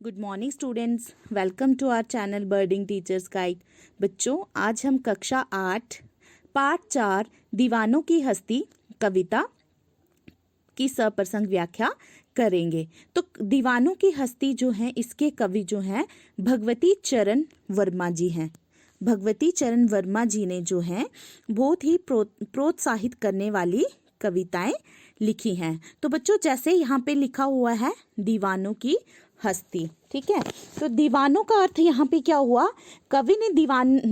Good morning students, welcome to our channel birding teachers guide. बच्चों, आज हम कक्षा 8 पाठ 4 दीवानों की हस्ती कविता की सप्रसंग व्याख्या करेंगे। तो दीवानों की हस्ती जो है, इसके कवि जो हैं भगवती चरण वर्मा जी हैं। भगवती चरण वर्मा जी ने जो है बहुत ही प्रोत्साहित करने वाली कविताएं लिखी हैं। तो बच्चों, जैसे यहाँ पे लिखा हुआ है दीवानों की हस्ती, ठीक है। तो दीवानों का अर्थ यहाँ पे क्या हुआ, कवि ने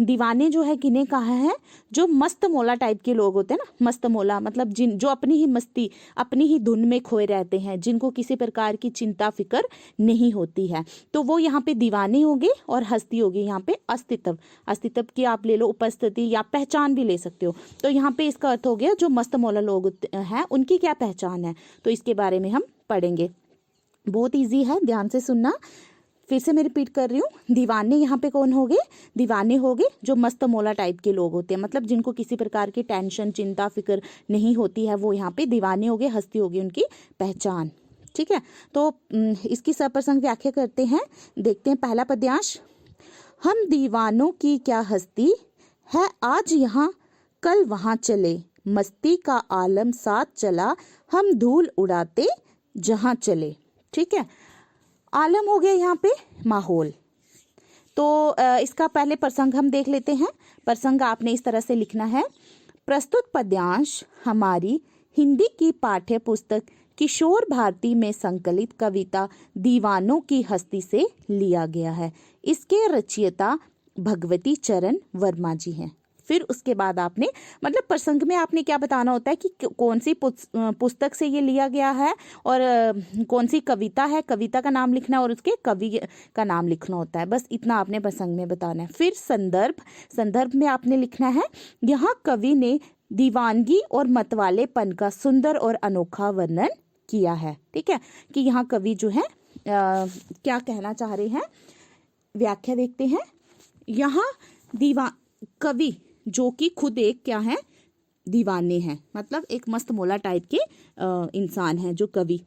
दीवाने जो है किन्हें कहा है, जो मस्त मौला टाइप के लोग होते हैं ना। मस्त मौला मतलब जो अपनी ही मस्ती, अपनी ही धुन में खोए रहते हैं, जिनको किसी प्रकार की चिंता फिक्र नहीं होती है, तो वो यहाँ पे दीवाने होंगे। और हस्ती होगी यहाँ पे अस्तित्व की आप ले लो, उपस्थिति या पहचान भी ले सकते हो। तो यहाँ पे इसका अर्थ हो गया जो मस्त मौला लोग हैं उनकी क्या पहचान है, तो इसके बारे में हम पढ़ेंगे। बहुत इजी है, ध्यान से सुनना। फिर से मैं रिपीट कर रही हूँ, दीवाने यहाँ पे कौन होंगे, दीवाने होंगे जो मस्त मौला टाइप के लोग होते हैं, मतलब जिनको किसी प्रकार की टेंशन चिंता फिक्र नहीं होती है, वो यहाँ पे दीवाने होंगे। हस्ती होगी उनकी पहचान, ठीक है। तो इसकी सप्रसंग व्याख्या करते हैं, देखते हैं। पहला पद्यांश, हम दीवानों की क्या हस्ती है, आज यहाँ कल वहाँ चले, मस्ती का आलम साथ चला, हम धूल उड़ाते जहाँ चले, ठीक है। आलम हो गया यहाँ पे माहौल। तो इसका पहले प्रसंग हम देख लेते हैं। प्रसंग आपने इस तरह से लिखना है, प्रस्तुत पद्यांश हमारी हिंदी की पाठ्य पुस्तक किशोर भारती में संकलित कविता दीवानों की हस्ती से लिया गया है। इसके रचयिता भगवती चरण वर्मा जी हैं। फिर उसके बाद आपने मतलब प्रसंग में आपने क्या बताना होता है कि कौन सी पुस्तक से ये लिया गया है और कौन सी कविता है, कविता का नाम लिखना है और उसके कवि का नाम लिखना होता है। बस इतना आपने प्रसंग में बताना है। फिर संदर्भ में आपने लिखना है, यहाँ कवि ने दीवानगी और मतवालेपन का सुंदर और अनोखा वर्णन किया है, ठीक है। कि यहाँ कवि जो है क्या कहना चाह रहे हैं, व्याख्या देखते हैं। यहाँ कवि जो कि खुद एक क्या है, दीवाने हैं, मतलब एक मस्त मौला टाइप के इंसान हैं जो कवि।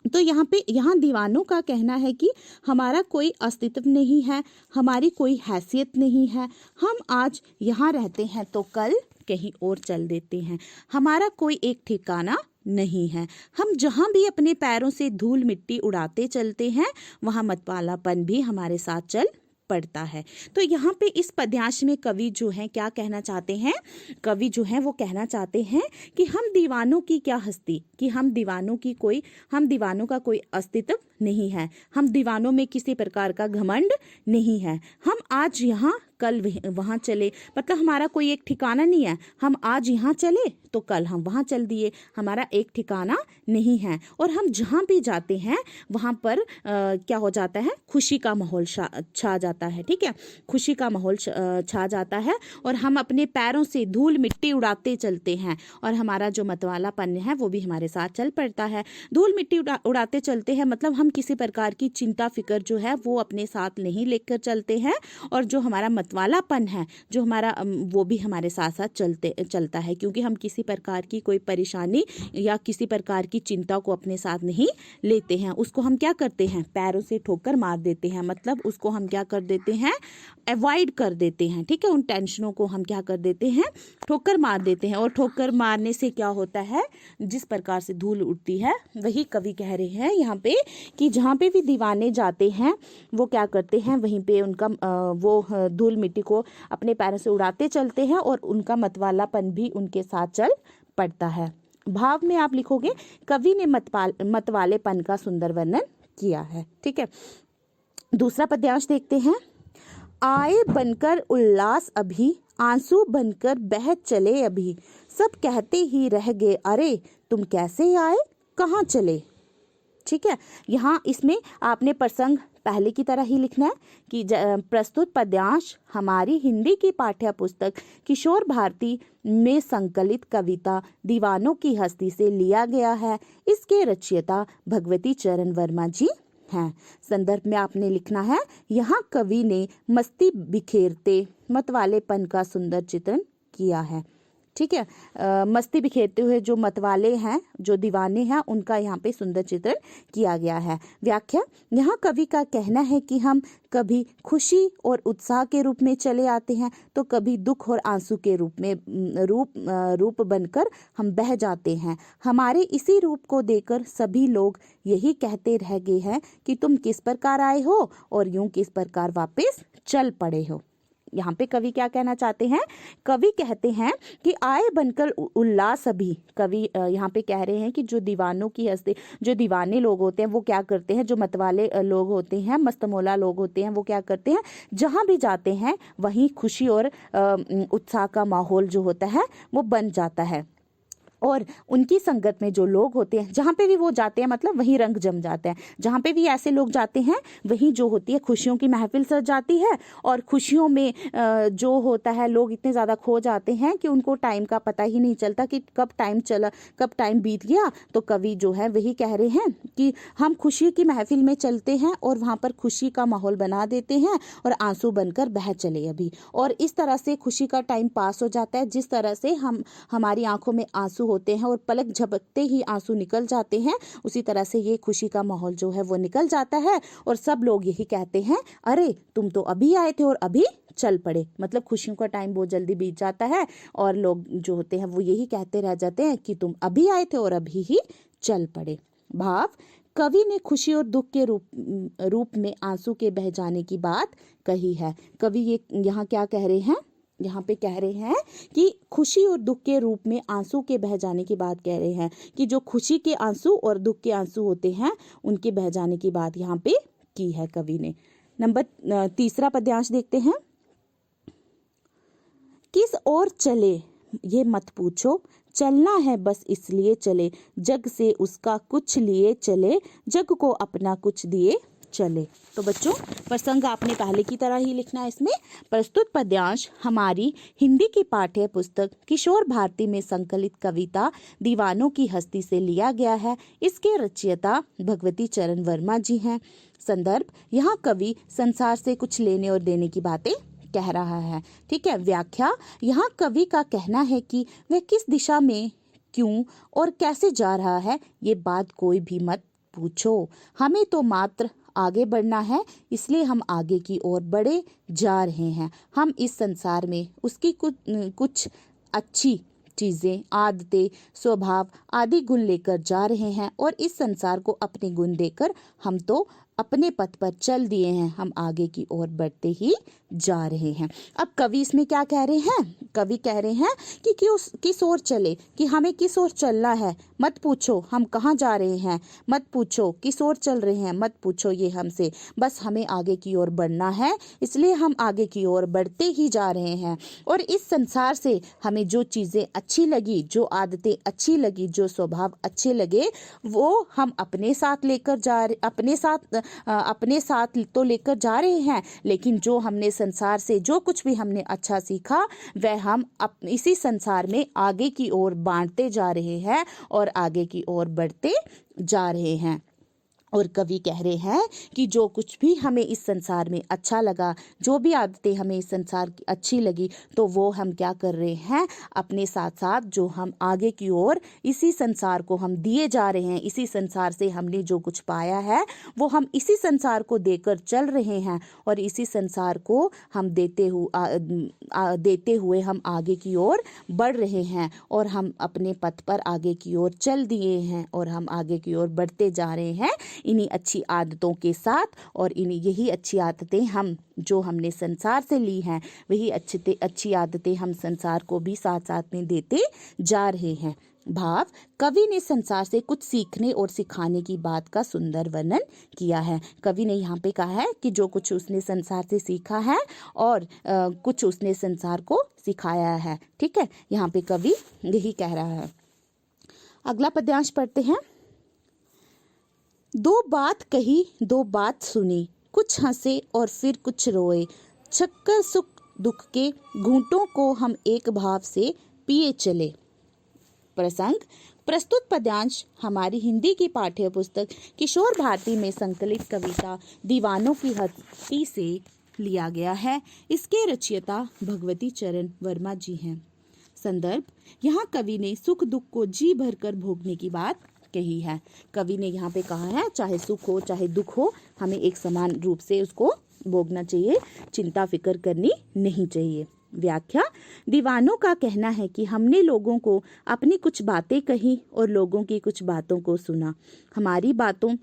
तो यहाँ दीवानों का कहना है कि हमारा कोई अस्तित्व नहीं है, हमारी कोई हैसियत नहीं है, हम आज यहाँ रहते हैं तो कल कहीं और चल देते हैं, हमारा कोई एक ठिकाना नहीं है, हम जहाँ भी अपने पैरों से धूल मिट्टी उड़ाते चलते हैं, वहाँ मतवालापन भी हमारे साथ चल पड़ता है। तो यहाँ पे इस पद्यांश में कवि जो है क्या कहना चाहते हैं, कवि जो है वो कहना चाहते हैं कि हम दीवानों की क्या हस्ती, कि हम दीवानों का कोई अस्तित्व नहीं है, हम दीवानों में किसी प्रकार का घमंड नहीं है, हम आज यहाँ कल वहाँ चले, मतलब हमारा कोई एक ठिकाना नहीं है, हम आज यहाँ चले तो कल हम वहाँ चल दिए, हमारा एक ठिकाना नहीं है। और हम जहाँ भी जाते हैं वहाँ पर क्या हो जाता है, खुशी का माहौल छा जाता है, ठीक है। खुशी का माहौल छा जाता है और हम अपने पैरों से धूल मिट्टी उड़ाते चलते हैं और हमारा जो मतवालापन है वो भी हमारे साथ चल पड़ता है। धूल मिट्टी उड़ाते चलते हैं मतलब हम किसी प्रकार की चिंता फिक्र जो है वो अपने साथ नहीं लेकर चलते हैं, और जो हमारा मतवालापन है जो हमारा वो भी हमारे साथ साथ चलता है, क्योंकि हम किसी प्रकार की कोई परेशानी या किसी प्रकार की चिंता को अपने साथ नहीं लेते हैं, उसको हम क्या करते हैं, पैरों से ठोकर मार देते हैं, मतलब उसको हम क्या कर देते हैं, अवॉइड कर देते हैं, ठीक है। उन टेंशनों को हम क्या कर देते हैं, ठोकर मार देते हैं। और ठोकर मारने से क्या होता है, जिस प्रकार से धूल उड़ती है, वही कवि कह रहे हैं यहाँ पे कि जहाँ पे भी दीवाने जाते हैं वो क्या करते हैं, वहीं पे उनका वो धूल मिट्टी को अपने पैरों से उड़ाते चलते हैं और उनका मतवालापन भी उनके साथ चल पड़ता है। भाव में आप लिखोगे, कवि ने मतवालेपन का सुंदर वर्णन किया है, ठीक है। दूसरा पद्यांश देखते हैं, आए बनकर उल्लास अभी, आंसू बनकर बह चले अभी, सब कहते ही रह गए अरे तुम कैसे आए कहाँ चले, ठीक है। यहाँ इसमें आपने प्रसंग पहले की तरह ही लिखना है कि प्रस्तुत पद्यांश हमारी हिंदी की पाठ्य पुस्तक किशोर भारती में संकलित कविता दीवानों की हस्ती से लिया गया है, इसके रचयिता भगवती चरण वर्मा जी हैं। संदर्भ में आपने लिखना है, यहाँ कवि ने मस्ती बिखेरते मतवालेपन का सुंदर चित्रण किया है, ठीक है। मस्ती बिखेरते हुए जो मतवाले हैं, जो दीवाने हैं, उनका यहाँ पे सुंदर चित्रण किया गया है। व्याख्या, यहाँ कवि का कहना है कि हम कभी खुशी और उत्साह के रूप में चले आते हैं तो कभी दुख और आंसू के रूप में रूप बनकर हम बह जाते हैं। हमारे इसी रूप को देखकर सभी लोग यही कहते रह गए हैं कि तुम किस प्रकार आए हो और यूं किस प्रकार वापस चल पड़े हो। यहाँ पे कवि क्या कहना चाहते हैं? कवि कहते हैं कि आए बनकर उल्लास अभी। कवि यहाँ पे कह रहे हैं कि जो दीवानों की हस्ती, जो दीवाने लोग होते हैं वो क्या करते हैं, जो मतवाले लोग होते हैं, मस्तमौला लोग होते हैं, वो क्या करते हैं, जहाँ भी जाते हैं वहीं खुशी और उत्साह का माहौल जो होता है वो बन जाता है। और उनकी संगत में जो लोग होते हैं, जहाँ पे भी वो जाते हैं मतलब वहीं रंग जम जाते हैं। जहाँ पे भी ऐसे लोग जाते हैं वहीं जो होती है खुशियों की महफिल सज जाती है। और खुशियों में जो होता है, लोग इतने ज़्यादा खो जाते हैं कि उनको टाइम का पता ही नहीं चलता कि कब टाइम चला, कब टाइम बीत गया। तो कवि जो है वही कह रहे हैं कि हम खुशी की महफिल में चलते हैं और वहाँ पर खुशी का माहौल बना देते हैं और आंसू बनकर बह चले अभी। और इस तरह से खुशी का टाइम पास हो जाता है। जिस तरह से हमारी आंखों में आंसू होते हैं और पलक झपकते ही आंसू निकल जाते हैं, उसी तरह से ये खुशी का माहौल जो है वो निकल जाता है। और सब लोग यही कहते हैं, अरे तुम तो अभी आए थे और अभी चल पड़े। मतलब खुशियों का टाइम बहुत जल्दी बीत जाता है और लोग जो होते हैं वो यही कहते रह जाते हैं कि तुम अभी आए थे और अभी ही चल पड़े। भाव, कवि ने खुशी और दुख के रूप में आंसू के बह जाने की बात कही है। कवि ये यहाँ क्या कह रहे हैं? यहाँ पे कह रहे हैं कि खुशी और दुख के रूप में आंसू के बह जाने की बात कह रहे हैं, कि जो खुशी के आंसू और दुख के आंसू होते हैं उनके बह जाने की बात यहाँ पे की है कवि ने। नंबर तीसरा पद्यांश देखते हैं। किस ओर चले ये मत पूछो, चलना है बस इसलिए चले, जग से उसका कुछ लिए चले, जग को अपना कुछ दिए चले। तो बच्चों, प्रसंग आपने पहले की तरह ही लिखना है इसमें। प्रस्तुत पद्यांश हमारी हिंदी की पाठ्य पुस्तक किशोर भारती में संकलित कविता दीवानों की हस्ती से लिया गया है। इसके रचयिता भगवती चरण वर्मा जी हैं। संदर्भ, यहाँ कवि संसार से कुछ लेने और देने की बातें कह रहा है। ठीक है। व्याख्या, यहाँ कवि का कहना है कि वह किस दिशा में, क्यों और कैसे जा रहा है ये बात कोई भी मत पूछो, हमें तो मात्र आगे बढ़ना है, इसलिए हम आगे की ओर बढ़े जा रहे हैं। हम इस संसार में उसकी कुछ अच्छी चीज़ें, आदतें, स्वभाव आदि गुण लेकर जा रहे हैं और इस संसार को अपने गुण देकर हम तो अपने पथ पर चल दिए हैं, हम आगे की ओर बढ़ते ही जा रहे हैं। अब कवि इसमें क्या कह रहे हैं? कवि कह रहे हैं कि किस ओर चले, कि हमें किस ओर चलना है, मत पूछो हम कहाँ जा रहे हैं, मत पूछो किस ओर चल रहे हैं, मत पूछो ये हमसे, बस हमें आगे की ओर बढ़ना है, इसलिए हम आगे की ओर बढ़ते ही जा रहे हैं। और इस संसार से हमें जो चीज़ें अच्छी लगी, जो आदतें अच्छी लगी, जो स्वभाव अच्छे लगे, वो हम अपने साथ लेकर अपने साथ तो लेकर जा रहे हैं, लेकिन जो हमने संसार से जो कुछ भी हमने अच्छा सीखा वह हम इसी संसार में आगे की ओर बांटते जा रहे हैं और आगे की ओर बढ़ते जा रहे हैं। और कवि कह रहे हैं कि जो कुछ भी हमें इस संसार में अच्छा लगा, जो भी आदतें हमें इस संसार की अच्छी लगी, तो वो हम क्या कर रहे हैं, अपने साथ साथ जो हम आगे की ओर इसी संसार को हम दिए जा रहे हैं, इसी संसार से हमने जो कुछ पाया है वो हम इसी संसार को देकर चल रहे हैं और इसी संसार को हम देते हुए हम आगे की ओर बढ़ रहे हैं और हम अपने पथ पर आगे की ओर चल दिए हैं और हम आगे की ओर बढ़ते जा रहे हैं इन्हीं अच्छी आदतों के साथ। और यही अच्छी आदतें हम जो हमने संसार से ली हैं, वही अच्छी आदतें हम संसार को भी साथ साथ में देते जा रहे हैं। भाव, कवि ने संसार से कुछ सीखने और सिखाने की बात का सुंदर वर्णन किया है। कवि ने यहाँ पे कहा है कि जो कुछ उसने संसार से सीखा है और कुछ उसने संसार को सिखाया है। ठीक है, यहाँ पे कवि यही कह रहा है। अगला पद्यांश पढ़ते हैं। दो बात कही दो बात सुनी, कुछ हंसे और फिर कुछ रोए, छक्कर सुख दुख के घूंटों को हम एक भाव से पिए चले। प्रसंग, प्रस्तुत पद्यांश हमारी हिंदी की पाठ्य पुस्तक किशोर भारती में संकलित कविता दीवानों की हस्ती से लिया गया है। इसके रचयिता भगवती चरण वर्मा जी हैं। संदर्भ, यहाँ कवि ने सुख दुख को जी भरकर भोगने की बात कही है। कवि ने यहाँ पे कहा है चाहे सुख हो चाहे दुख हो, हमें एक समान रूप से उसको भोगना चाहिए, चिंता फिक्र करनी नहीं चाहिए। व्याख्या, दीवानों का कहना है कि हमने लोगों को अपनी कुछ बातें कही और लोगों की कुछ बातों को सुना। हमारी बातों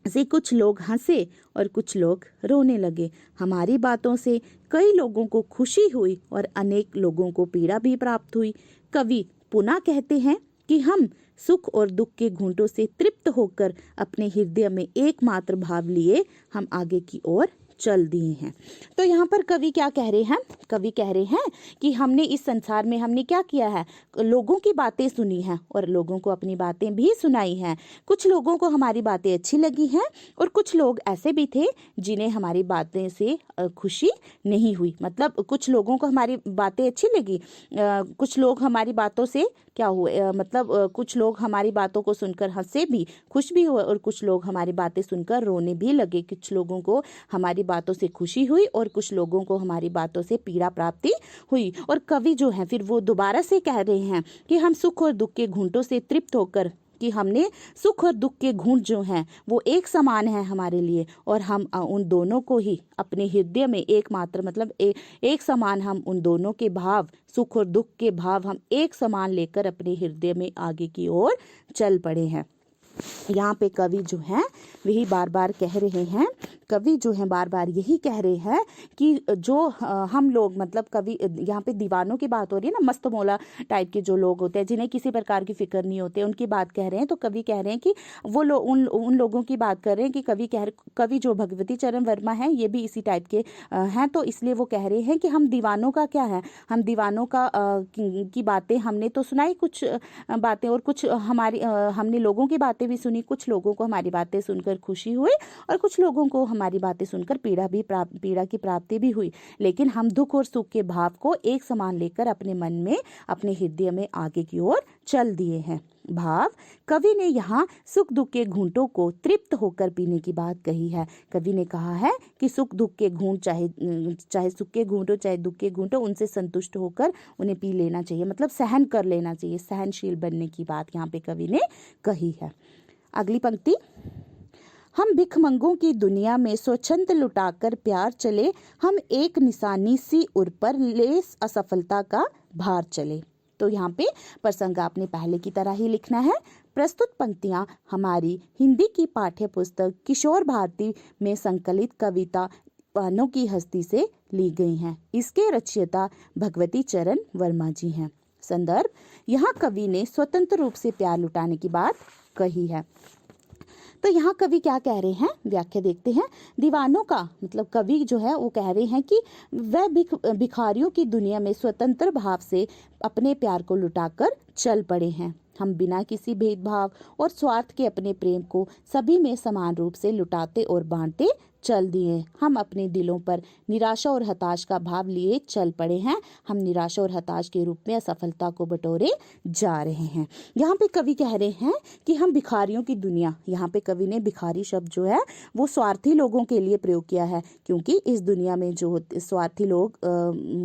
से कुछ लोग हंसे और कुछ लोग रोने लगे। हमारी बातों से कई लोगों को खुशी हुई और अनेक लोगों को पीड़ा भी प्राप्त हुई। कवि पुनः कहते हैं कि हम सुख और दुख के घूंटों से तृप्त होकर अपने हृदय में एकमात्र भाव लिए हम आगे की ओर चल दिए हैं। तो यहाँ पर कवि क्या कह रहे हैं? कवि कह रहे हैं कि हमने इस संसार में हमने क्या किया है, लोगों की बातें सुनी हैं और लोगों को अपनी बातें भी सुनाई हैं। कुछ लोगों को हमारी बातें अच्छी लगी हैं और कुछ लोग ऐसे भी थे जिन्हें हमारी बातें से खुशी नहीं हुई। मतलब कुछ लोगों को हमारी बातें अच्छी लगी, कुछ लोग हमारी बातों से क्या हुए, मतलब कुछ लोग हमारी बातों को सुनकर हंसे भी, खुश भी हुए और कुछ लोग हमारी बातें सुनकर रोने भी लगे। कुछ लोगों को हमारी बातों से खुशी हुई और कुछ लोगों को हमारी बातों से पीड़ा प्राप्ति हुई। और कवि जो है फिर वो दोबारा से कह रहे हैं कि हम सुख और दुख के घूंटों से तृप्त होकर, कि हमने सुख और दुख के घूंट जो हैं वो एक समान है हमारे लिए और हम उन दोनों को ही अपने हृदय में एकमात्र, मतलब एक समान, हम उन दोनों के भाव, सुख और दुख के भाव हम एक समान लेकर अपने हृदय में आगे की ओर चल पड़े हैं। यहाँ पे कवि जो हैं वही बार बार कह रहे हैं, कवि जो हैं बार बार यही कह रहे हैं कि जो हम लोग, मतलब कवि यहाँ पे दीवानों की बात हो रही है ना, मस्त मौला टाइप के जो लोग होते हैं जिन्हें किसी प्रकार की फिक्र नहीं होती, उनकी बात कह रहे हैं। तो कवि कह रहे हैं कि वो लोग उन लोगों की बात कर रहे हैं कि कवि जो भगवती चरण वर्मा है ये भी इसी टाइप के हैं। तो इसलिए वो कह रहे हैं कि हम दीवानों का क्या है, हम दीवानों का की बातें हमने तो सुनाई कुछ बातें और कुछ हमारी हमने लोगों की बातें भी सुनी, कुछ लोगों को हमारी बातें सुनकर खुशी हुई और कुछ लोगों को हमारी बातें सुनकर पीड़ा की प्राप्ति भी हुई। लेकिन हम दुख और सुख के भाव को एक समान लेकर अपने मन में, अपने हृदय में आगे की ओर चल दिए हैं। भाव, कवि ने यहाँ सुख दुख के घूंटों को तृप्त होकर पीने की बात कही है। कवि ने कहा है कि सुख दुख के घूंट, चाहे सुख के घूंटो चाहे दुख के घूंटो, उनसे संतुष्ट होकर उन्हें पी लेना चाहिए, मतलब सहन कर लेना चाहिए, सहनशील बनने की बात यहाँ पे कवि ने कही है। अगली पंक्ति, हम भिखमंगों की दुनिया में स्वच्छंद लुटाकर प्यार चले, हम एक निशानी सी उर पर लेस असफलता का भार चले। तो यहाँ पे प्रसंग आपने पहले की तरह ही लिखना है। प्रस्तुत पंक्तियाँ हमारी हिंदी की पाठ्य पुस्तक किशोर भारती में संकलित कविता दीवानों की हस्ती से ली गई हैं। इसके रचयिता भगवती चरण वर्मा जी हैं। संदर्भ, यहाँ कवि ने स्वतंत्र रूप से प्यार लुटाने की बात कही है। तो यहाँ कवि क्या कह रहे हैं, व्याख्या देखते हैं। दीवानों का मतलब कवि जो है वो कह रहे हैं कि वह भिखारियों की दुनिया में स्वतंत्र भाव से अपने प्यार को लुटाकर चल पड़े हैं। हम बिना किसी भेदभाव और स्वार्थ के अपने प्रेम को सभी में समान रूप से लुटाते और बांटते चल दिए। हम अपने दिलों पर निराशा और हताश का भाव लिए चल पड़े हैं। हम निराशा और हताश के रूप में असफलता को बटोरे जा रहे हैं। यहाँ पे कवि कह रहे हैं कि हम भिखारियों की दुनिया, यहाँ पे कवि ने भिखारी शब्द जो है वो स्वार्थी लोगों के लिए प्रयोग किया है, क्योंकि इस दुनिया में जो स्वार्थी लोग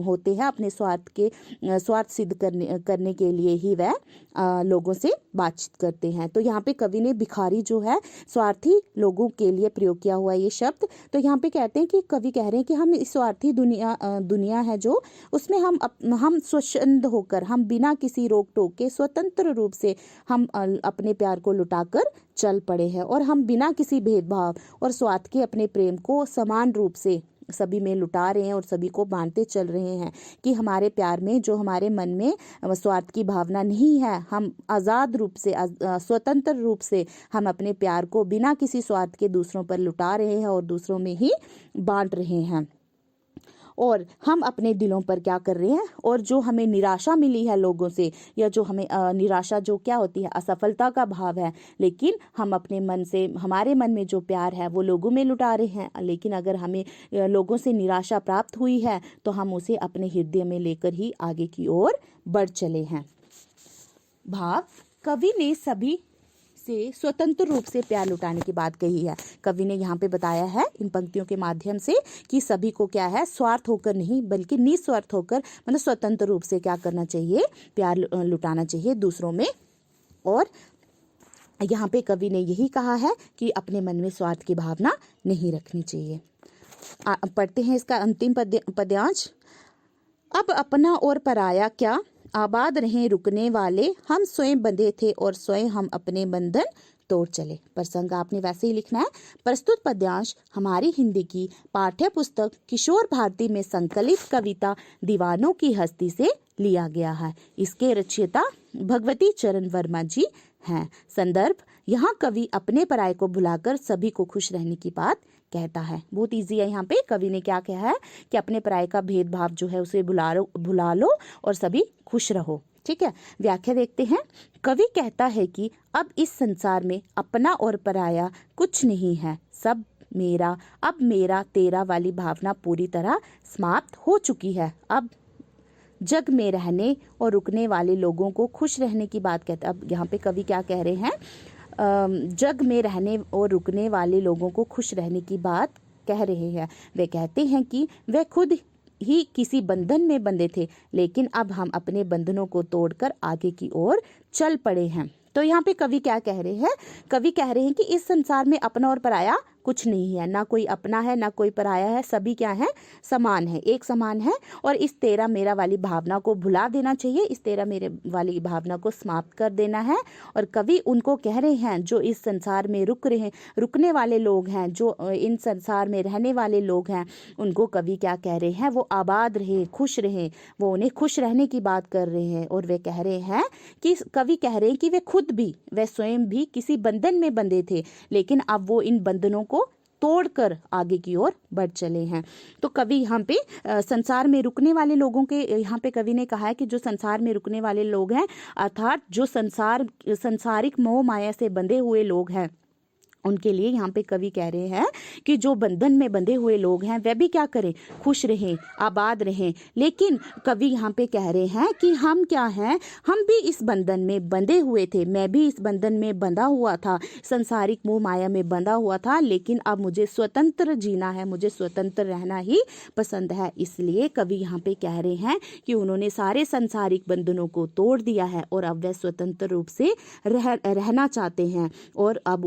होते हैं अपने स्वार्थ सिद्ध करने के लिए ही वह लोगों से बातचीत करते हैं। तो यहाँ पे कवि ने भिखारी जो है स्वार्थी लोगों के लिए प्रयोग किया हुआ ये शब्द। तो यहाँ पे कहते हैं कि कवि कह रहे हैं कि हम इस स्वार्थी दुनिया है जो, उसमें हम स्वच्छंद होकर, हम बिना किसी रोक टोक के स्वतंत्र रूप से हम अपने प्यार को लुटाकर चल पड़े हैं और हम बिना किसी भेदभाव और स्वार्थ के अपने प्रेम को समान रूप से सभी में लुटा रहे हैं और सभी को बांटते चल रहे हैं। कि हमारे प्यार में जो हमारे मन में स्वार्थ की भावना नहीं है, हम आज़ाद रूप से, स्वतंत्र रूप से हम अपने प्यार को बिना किसी स्वार्थ के दूसरों पर लुटा रहे हैं और दूसरों में ही बांट रहे हैं। और हम अपने दिलों पर क्या कर रहे हैं, और जो हमें निराशा मिली है लोगों से, या जो हमें निराशा जो क्या होती है, असफलता का भाव है, लेकिन हम अपने मन से, हमारे मन में जो प्यार है वो लोगों में लुटा रहे हैं। लेकिन अगर हमें लोगों से निराशा प्राप्त हुई है तो हम उसे अपने हृदय में लेकर ही आगे की ओर बढ़ चले हैं। भाव, कवि ने से स्वतंत्र रूप से प्यार लुटाने की बात कही है। कवि ने यहाँ पे बताया है इन पंक्तियों के माध्यम से कि सभी को क्या है, स्वार्थ होकर नहीं बल्कि निस्वार्थ होकर, मतलब स्वतंत्र रूप से क्या करना चाहिए, प्यार लुटाना चाहिए दूसरों में। और यहाँ पे कवि ने यही कहा है कि अपने मन में स्वार्थ की भावना नहीं रखनी चाहिए। पढ़ते हैं इसका अंतिम पद्यांश। अब अपना और पराया क्या, आबाद रहे रुकने वाले, हम स्वयं बंधे थे और स्वयं हम अपने बंधन तोड़ चले। प्रसंग आपने वैसे ही लिखना है। प्रस्तुत पद्यांश हमारी हिंदी की पाठ्य पुस्तक किशोर भारती में संकलित कविता दीवानों की हस्ती से लिया गया है। इसके रचयिता भगवती चरण वर्मा जी हैं। संदर्भ, यहाँ कवि अपने पराये को भुलाकर सभी को खुश रहने की बात कहता है। बहुत इजी है। यहाँ पे कवि ने क्या कहा है कि अपने पराये का भेदभाव जो है उसे भुला लो और सभी खुश रहो। ठीक है, व्याख्या देखते हैं। कवि कहता है कि अब इस संसार में अपना और पराया कुछ नहीं है, सब मेरा। अब मेरा तेरा वाली भावना पूरी तरह समाप्त हो चुकी है। अब जग में रहने और रुकने वाले लोगों को खुश रहने की बात कहते हैं। अब यहाँ पे कवि क्या कह रहे हैं, जग में रहने और रुकने वाले लोगों को खुश रहने की बात कह रहे हैं। वे कहते हैं कि वे खुद ही किसी बंधन में बंधे थे, लेकिन अब हम अपने बंधनों को तोड़कर आगे की ओर चल पड़े हैं। तो यहाँ पे कवि क्या कह रहे हैं, कवि कह रहे हैं कि इस संसार में अपना और पराया कुछ नहीं है, ना कोई अपना है ना कोई पराया है, सभी क्या है, समान है, एक समान है। और इस तेरा मेरा वाली भावना को भुला देना चाहिए, इस तेरा मेरे वाली भावना को समाप्त कर देना है। और कवि उनको कह रहे हैं जो इस संसार में रुकने वाले लोग हैं, जो इन संसार में रहने वाले लोग हैं, उनको कवि क्या कह रहे हैं, वो आबाद रहे, खुश रहे, वो उन्हें खुश रहने की बात कर रहे हैं। और वे कह रहे हैं कि कवि कह रहे हैं कि वे स्वयं भी किसी बंधन में बंधे थे, लेकिन अब वो इन बंधनों को तोड़कर आगे की ओर बढ़ चले हैं। तो कवि यहाँ पे संसार में रुकने वाले लोगों के, यहाँ पे कवि ने कहा है कि जो संसार में रुकने वाले लोग हैं, अर्थात जो संसारिक मोह माया से बंधे हुए लोग हैं, उनके लिए यहाँ पे कवि कह रहे हैं कि जो बंधन में बंधे हुए लोग हैं वे भी क्या करें, खुश रहें, आबाद रहें। लेकिन कवि यहाँ पे कह रहे हैं कि हम क्या हैं, हम भी इस बंधन में बंधे हुए थे, मैं भी इस बंधन में बंधा हुआ था, संसारिक मोह माया में बंधा हुआ था, लेकिन अब मुझे स्वतंत्र जीना है, मुझे स्वतंत्र रहना ही पसंद है। इसलिए कवि यहाँ पे कह रहे हैं कि उन्होंने सारे संसारिक बंधनों को तोड़ दिया है और अब वह स्वतंत्र रूप से रहना चाहते हैं, और अब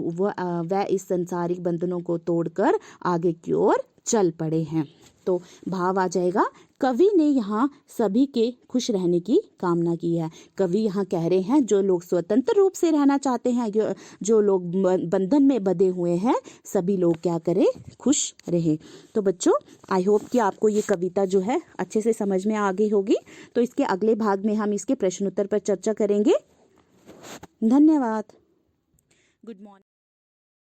वह इस संसारिक बंधनों को तोड़कर आगे की ओर चल पड़े हैं। तो भाव आ जाएगा, कवि ने यहाँ सभी के खुश रहने की कामना की है। कवि यहाँ कह रहे हैं जो लोग स्वतंत्र रूप से रहना चाहते हैं, जो लोग बंधन में बंधे हुए हैं, सभी लोग क्या करें, खुश रहे। तो बच्चों, आई होप कि आपको ये कविता जो है अच्छे से समझ में आ गई होगी। तो इसके अगले भाग में हम इसके प्रश्न उत्तर पर चर्चा करेंगे। धन्यवाद। Good morning.